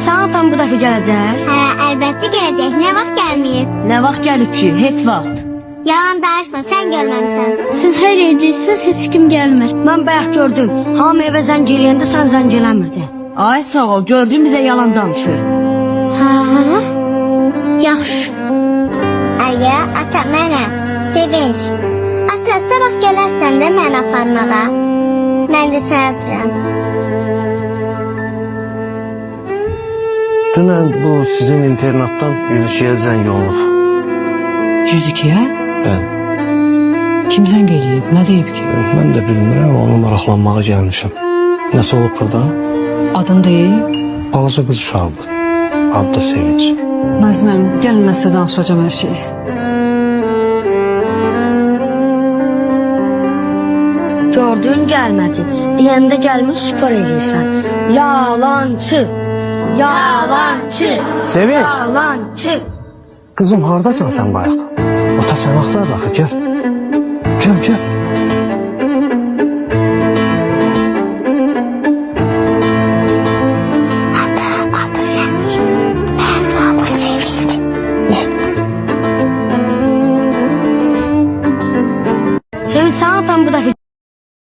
Sen atan bu dəfə gələcək? Hə, əlbəttə gələcək. Nə vaxt gəlməyib? Nə vaxt gəlib ki? Heç vaxt. Yalan danışma, sən görməmisən. Sən hər yercəksiniz, heç kim gəlmir. Mən bayaq gördüm. Hamı evə zəng eləyəndə sən zəng eləmirdin. Ay sağ ol, gördün bizə yalan danışır. Hə? Yaxşı. Aya, ata mənəm. Sevinç. Ata, sabah gələrsən də mən aparmağa. Mən də səni öpürəm. Dünən bu sizin internatdan Yüzükəyə zəng olunub. Yüzükəyə? Bəli. Kim zəng eləyib? Nə deyib ki? Mən də bilmirəm, onu maraqlanmağa gəlmişəm. Nəsə olub burada? Adın deyil? Balaca qız uşağıdır. Adı da Sevinç. Məzmən, gəlin mən sizə danışacağım hər şeyi. Gördün gəlmədi. Deyəndə gəlmiş spor eləyirsən. Yalancı. Yalancı. Sevinç. Yalancı. Kızım hardasan sen bayaqdan? Ota sen axtar axı, gel. Gel, gel. Adım nədir? Mənim adım Sevinç. Sevinç, sen atan bu dəfə